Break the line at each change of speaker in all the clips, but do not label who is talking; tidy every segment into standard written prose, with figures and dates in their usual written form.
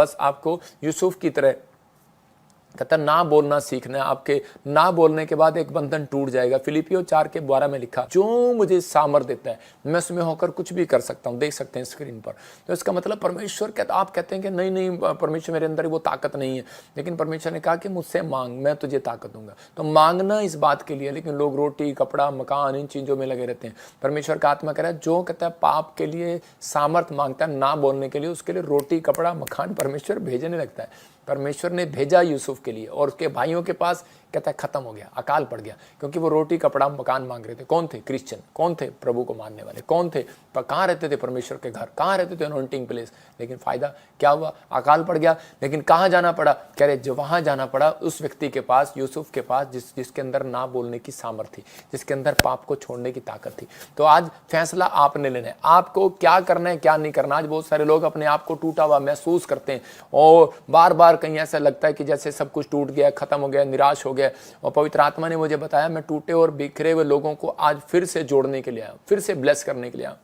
बस आपको यूसुफ की तरह कहता ना बोलना सीखना है। आपके ना बोलने के बाद एक बंधन टूट जाएगा। फिलिपियो 4:12 में लिखा, जो मुझे सामर्थ देता है मैं उसमें होकर कुछ भी कर सकता हूँ। देख सकते हैं स्क्रीन पर। तो इसका मतलब परमेश्वर कहता, आप कहते हैं कि नहीं नहीं परमेश्वर मेरे अंदर वो ताकत नहीं है, लेकिन परमेश्वर ने कहा कि मुझसे मांग, मैं तुझे ताकत दूंगा। तो मांगना इस बात के लिए, लेकिन लोग रोटी कपड़ा मकान इन चीज़ों में लगे रहते हैं। परमेश्वर का आत्मा कह रहा है, जो कहता है पाप के लिए सामर्थ मांगता है ना बोलने के लिए, उसके लिए रोटी कपड़ा मकान परमेश्वर भेजने लगता है। परमेश्वर ने भेजा यूसुफ के लिए, और उसके भाइयों के पास कहता है खत्म हो गया, अकाल पड़ गया, क्योंकि वो रोटी कपड़ा मकान मांग रहे थे। कौन थे? क्रिश्चियन। कौन थे? प्रभु को मानने वाले। कौन थे? कहाँ रहते थे? परमेश्वर के घर। कहाँ रहते थे? Anointing place. लेकिन फायदा क्या हुआ? अकाल पड़ गया। लेकिन कहाँ जाना पड़ा? कह रहे जो वहाँ जाना पड़ा उस व्यक्ति के पास, यूसुफ के पास, जिसके अंदर ना बोलने की सामर्थ्य थी, जिसके अंदर पाप को छोड़ने की ताकत थी। तो आज फैसला आपने लेना है, आपको क्या करना है क्या नहीं करना। आज बहुत सारे लोग अपने आप को टूटा हुआ महसूस करते हैं, और बार बार कहीं ऐसा लगता है कि जैसे सब कुछ टूट गया, खत्म हो गया, निराश हो गया। और पवित्र आत्मा ने मुझे बताया, मैं टूटे और बिखरे हुए लोगों को आज फिर से जोड़ने के लिए आया, फिर से ब्लेस करने के लिए आया।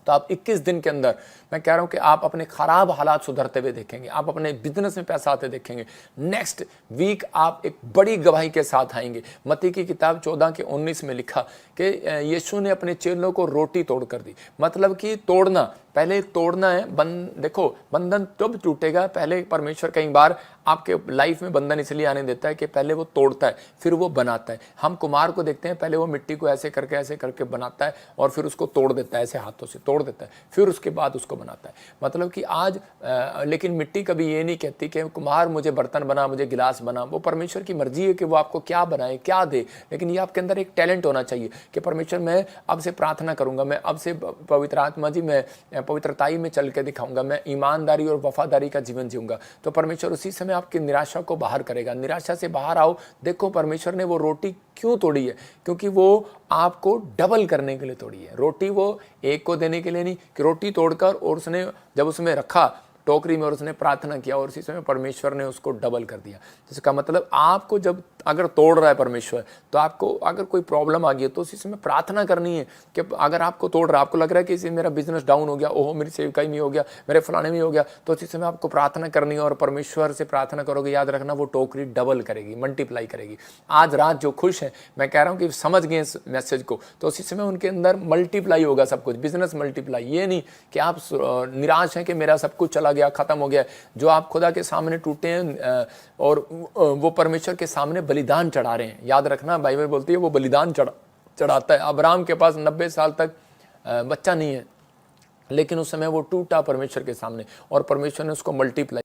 तो आप 21 दिन के अंदर मैं कह रहा हूं कि आप अपने खराब हालात सुधरते हुए देखेंगे, आप अपने बिजनेस में पैसा आते देखेंगे। नेक्स्ट वीक आप एक बड़ी गवाही के साथ आएंगे। मत्ती की किताब 14:19 में लिखा कि यीशु ने अपने चेलों को रोटी तोड़ कर दी। मतलब कि तोड़ना, पहले तोड़ना है। देखो बंधन तब टूटेगा, पहले परमेश्वर कई बार आपके लाइफ में बंधन इसलिए आने देता है कि पहले वो तोड़ता है फिर वो बनाता है। हम कुम्हार को देखते हैं, पहले वो मिट्टी को ऐसे करके बनाता है, और फिर उसको तोड़ देता है, ऐसे हाथों से तोड़ देता है, फिर उसके बाद उसको बनाता है। मतलब कि आज लेकिन मिट्टी कभी ये नहीं कहती कि कुम्हार मुझे बर्तन बना, मुझे गिलास बना। वो परमेश्वर की मर्जी है कि वो आपको क्या बनाए, क्या दे। लेकिन ये आपके अंदर एक टैलेंट होना चाहिए कि परमेश्वर मैं अब से प्रार्थना करूंगा, मैं अब से पवित्र आत्मा जी मैं पवित्रताई में चल के दिखाऊंगा, मैं ईमानदारी और वफादारी का जीवन जीऊंगा। तो परमेश्वर उसी समय आपकी निराशा को बाहर करेगा। निराशा से बाहर आओ। देखो परमेश्वर ने वो रोटी क्यों तोड़ी है? क्योंकि वो आपको डबल करने के लिए तोड़ी है। रोटी वो एक को देने के लिए नहीं, कि रोटी तोड़कर और उसने जब उसमें रखा टोकरी में और उसने प्रार्थना किया, और इसी समय परमेश्वर ने उसको डबल कर दिया। जिसका मतलब आपको जब अगर तोड़ रहा है परमेश्वर, तो आपको अगर कोई प्रॉब्लम आ गई है तो उसी समय प्रार्थना करनी है कि अगर आपको तोड़ रहा है, आपको लग रहा है कि इसे मेरा बिजनेस डाउन हो गया, ओहो मेरी सेविकाई में हो गया, मेरे फलाने में हो गया, तो उसी समय आपको प्रार्थना करनी है। और परमेश्वर से प्रार्थना करोगे, याद रखना वो टोकरी डबल करेगी, मल्टीप्लाई करेगी। आज रात जो खुश है, मैं कह रहा हूँ कि समझ गए इस मैसेज को, तो उसी समय उनके अंदर मल्टीप्लाई होगा सब कुछ, बिजनेस मल्टीप्लाई। ये नहीं कि आप निराश हैं कि मेरा सब कुछ चला गया, खत्म हो गया। जो आप खुदा के सामने टूटे हैं और वो परमेश्वर के सामने बलिदान चढ़ा रहे हैं, याद रखना बाइबल बोलती है वो बलिदान चढ़ाता है। अब्राहम के पास 90 साल तक बच्चा नहीं है, लेकिन उस समय वो टूटा परमेश्वर के सामने, और परमेश्वर ने उसको मल्टीप्लाई